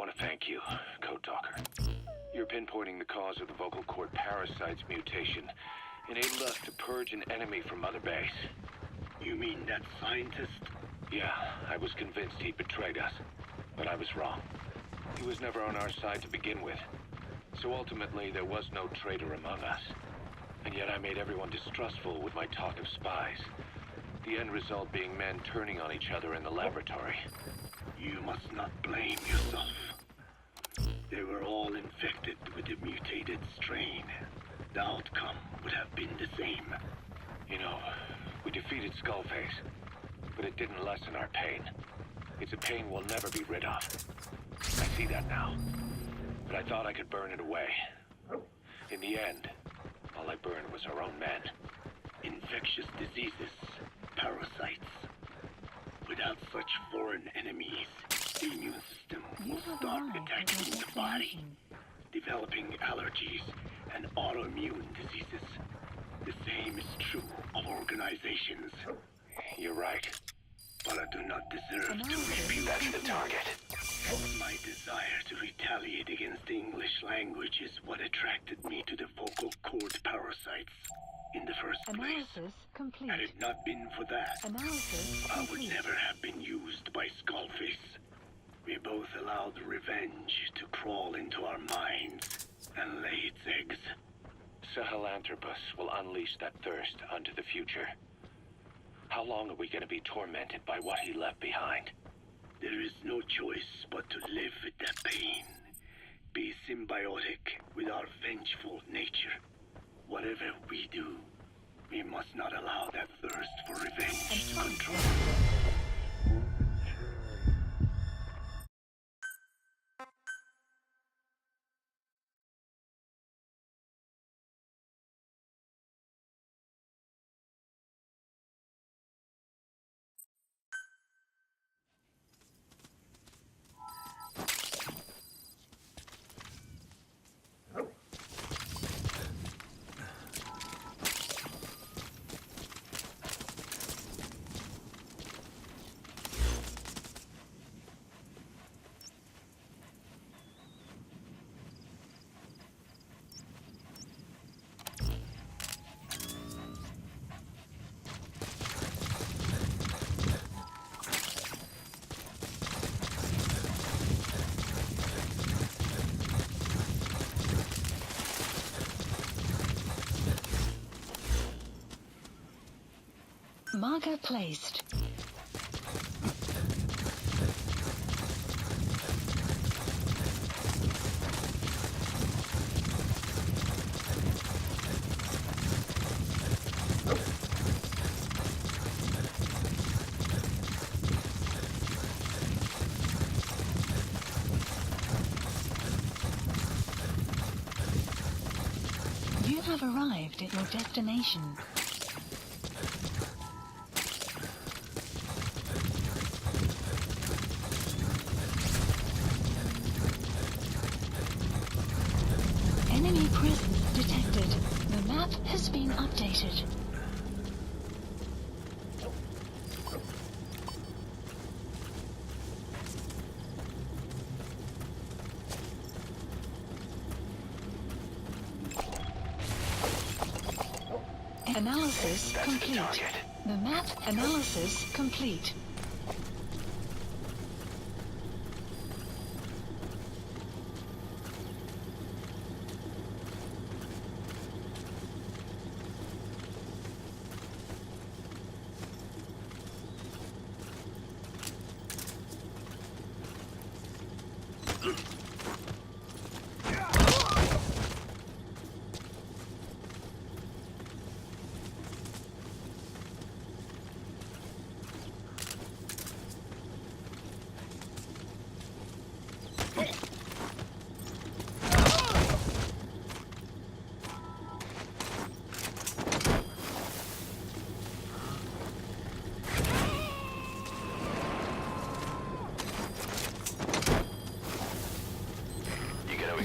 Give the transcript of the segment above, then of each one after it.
want to thank you, Code Talker. You're pinpointing the cause of the vocal cord parasite's mutation enabled us to purge an enemy from Mother Base. You mean that scientist? Yeah, I was convinced he betrayed us, but I was wrong. He was never on our side to begin with, so ultimately there was no traitor among us. And yet I made everyone distrustful with my talk of spies. The end result being men turning on each other in the laboratory. You must not blame yourself. They were all infected with the mutated strain. The outcome would have been the same. You know, we defeated Skullface, but it didn't lessen our pain. It's a pain we'll never be rid of. I see that now, but I thought I could burn it away. In the end, all I burned was our own men. Infectious diseases, parasites. Without such foreign enemies, the immune system will start attacking the body, developing allergies and autoimmune diseases. The same is true of organizations. You're right. But I do not deserve to refuse. That's the target. My desire to retaliate against the English language is what attracted me to the vocal cord parasites in the first place. Analysis complete. Had it not been for that, Analysis I would complete. never have been used by Skullface. We both allowed revenge to crawl into our minds and lay its eggs. Sahelanthropus will unleash that thirst unto the future. How long are we going to be tormented by what he left behind? There is no choice but to live with that pain. Be symbiotic with our vengeful nature. Whatever we do, we must not allow that thirst for revenge to control us. Marker placed. You have arrived at your destination. Enemy presence detected. The map has been updated. Analysis complete. The map analysis complete.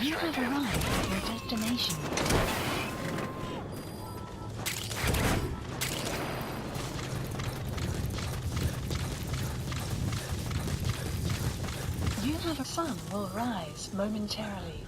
You have arrived at your destination. You have a sun will rise momentarily.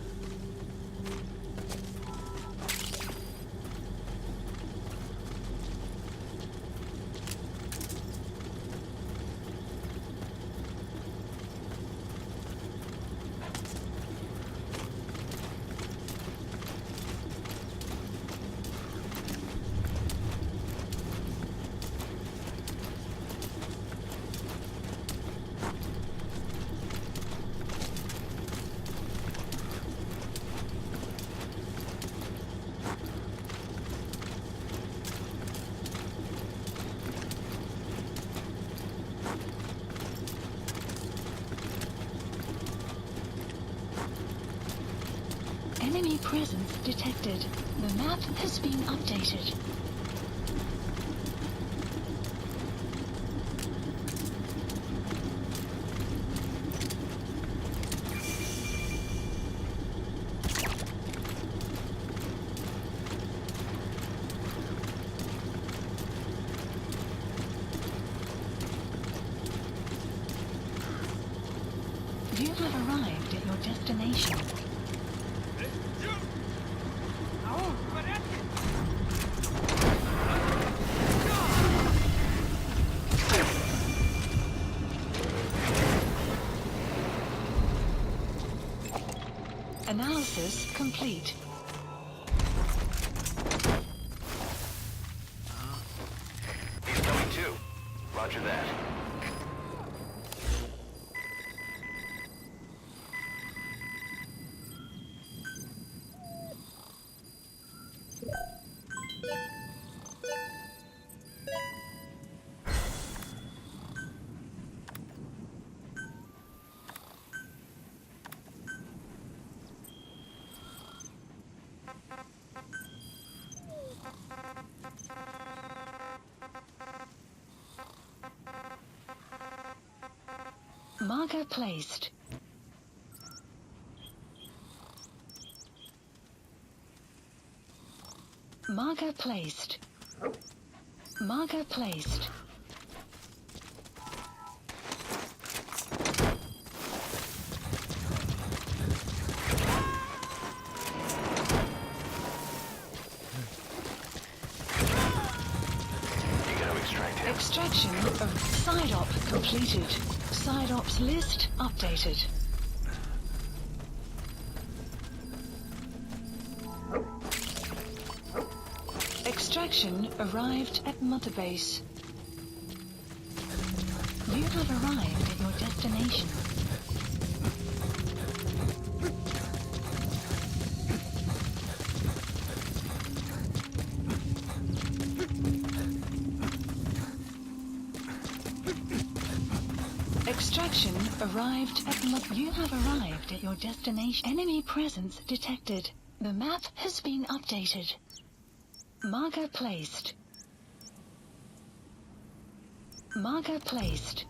Enemy presence detected. The map has been updated. You have arrived at your destination. Analysis complete. He's coming too. Roger that. Marker placed. Marker placed. Marker placed. You gotta extract him. Extraction of side op completed. Side ops list updated. Extraction arrived at Mother Base. You have arrived at your destination. Extraction arrived at You have arrived at your destination. Enemy presence detected. The map has been updated. Marker placed. Marker placed.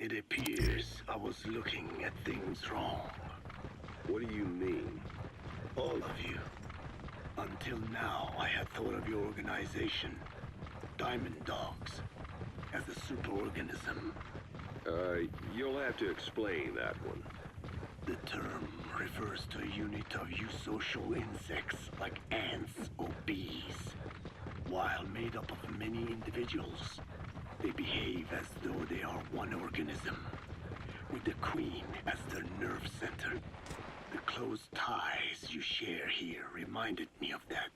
It appears I was looking at things wrong. What do you mean? All of you. Until now, I had thought of your organization, Diamond Dogs, as a superorganism. You'll have to explain that one. The term refers to a unit of eusocial insects like ants or bees. While made up of many individuals, they behave as though they are one organism, with the queen as their nerve center. The close ties you share here reminded me of that.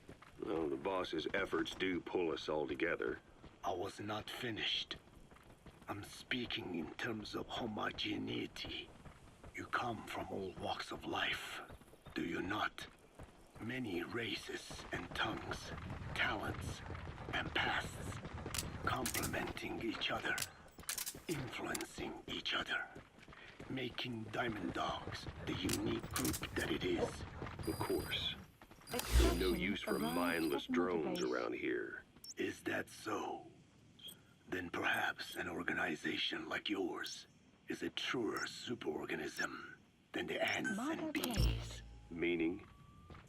Well, the boss's efforts do pull us all together. I was not finished. I'm speaking in terms of homogeneity. You come from all walks of life, do you not? Many races and tongues, talents and pasts, complementing each other, influencing each other, making Diamond Dogs the unique group that it is. Of course. There's Extraction no use for arrived mindless at Mother drones Base. around here. Is that so? Then perhaps an organization like yours is a truer superorganism than the ants Mother and Base. bees. Meaning?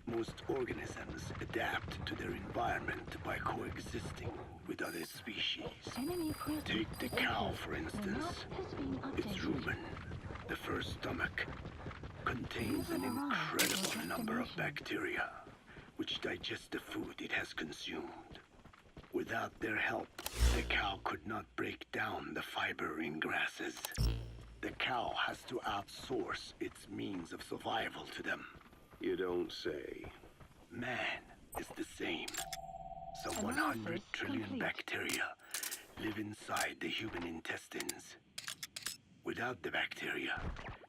Most organisms adapt to their environment by coexisting with other species. Enemy presence Take the detected. cow, for The map instance. has been Its updated. rumen, the first stomach, contains an incredible number of bacteria which digest the food it has consumed. Without their help, the cow could not break down the fiber in grasses. The cow has to outsource its means of survival to them. You don't say. Man is the same. Some Analysis 100 trillion complete. bacteria live inside the human intestines. Without the bacteria,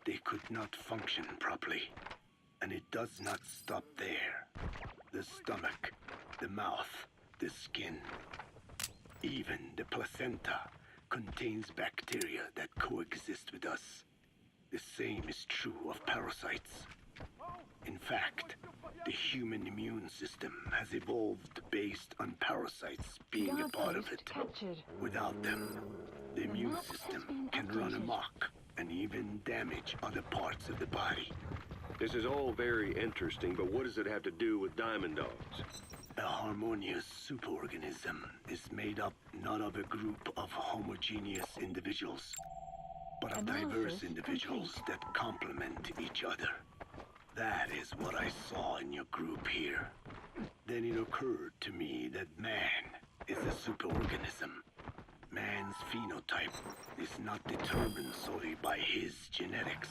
they could not function properly. And it does not stop there. The stomach, the mouth, the skin, even the placenta contains bacteria that coexist with us. The same is true of parasites. In fact, the human immune system has evolved based on parasites being a Guard part of post it. captured. Without them, the immune map has system been can run updated. amok and even damage other parts of the body. This is all very interesting, but what does it have to do with Diamond Dogs? A harmonious superorganism is made up not of a group of homogeneous individuals, but of diverse Analysis individuals complete. that complement each other. That is what I saw in your group here. Then it occurred to me that man is a superorganism. Man's phenotype is not determined solely by his genetics.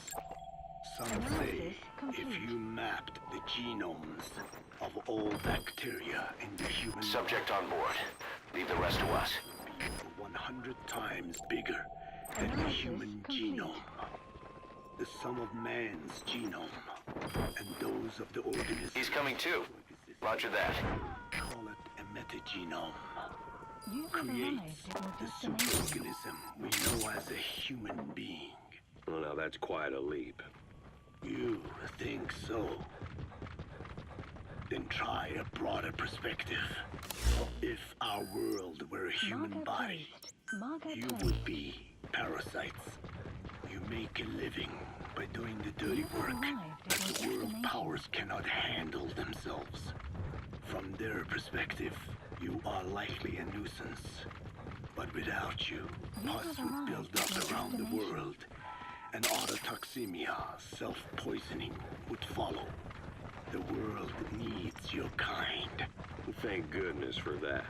Some say Analysis if complete. you mapped the genomes of all bacteria in the human Subject on board. Leave the rest to us. body, 100 times bigger than the Analysis human complete. genome. The sum of man's genome and those of the organism. He's coming too. Roger that. Call it a metagenome. You have Creates arrived at your the destination. superorganism we know as a human being. Well, now that's quite a leap. You think so? Then try a broader perspective. If our world were a human Marker body, placed. Marker you placed. would be parasites. You make a living by doing the dirty You have work arrived that at the your world destination. powers cannot handle themselves. From their perspective, you are likely a nuisance. But without you, You pus have would build arrived at up your around the destination. world, and autotoxemia, self-poisoning, would follow. The world needs your kind. Thank goodness for that.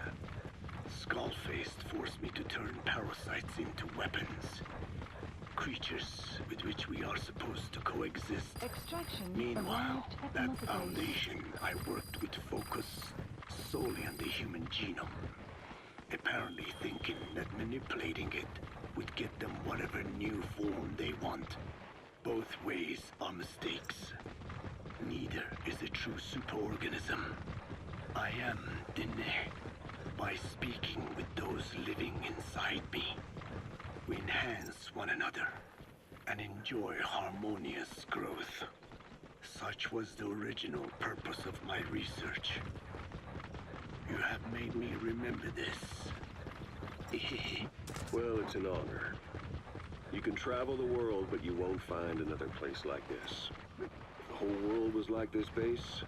Skullfaced forced me to turn parasites into weapons. Creatures with which we are supposed to coexist. Extraction Meanwhile, arrived at that Mother Base. foundation I worked with focus solely on the human genome. Apparently thinking that manipulating it would get them whatever new form they want. Both ways are mistakes. Neither is a true superorganism. I am Dine. By speaking with those living inside me, we enhance one another and enjoy harmonious growth. Such was the original purpose of my research. You have made me remember this. Well, it's an honor. You can travel the world, but you won't find another place like this. If the whole world was like this base,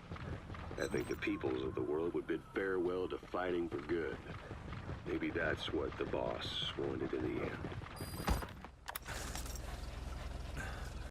I think the peoples of the world would bid farewell to fighting for good. Maybe that's what the boss wanted in the end.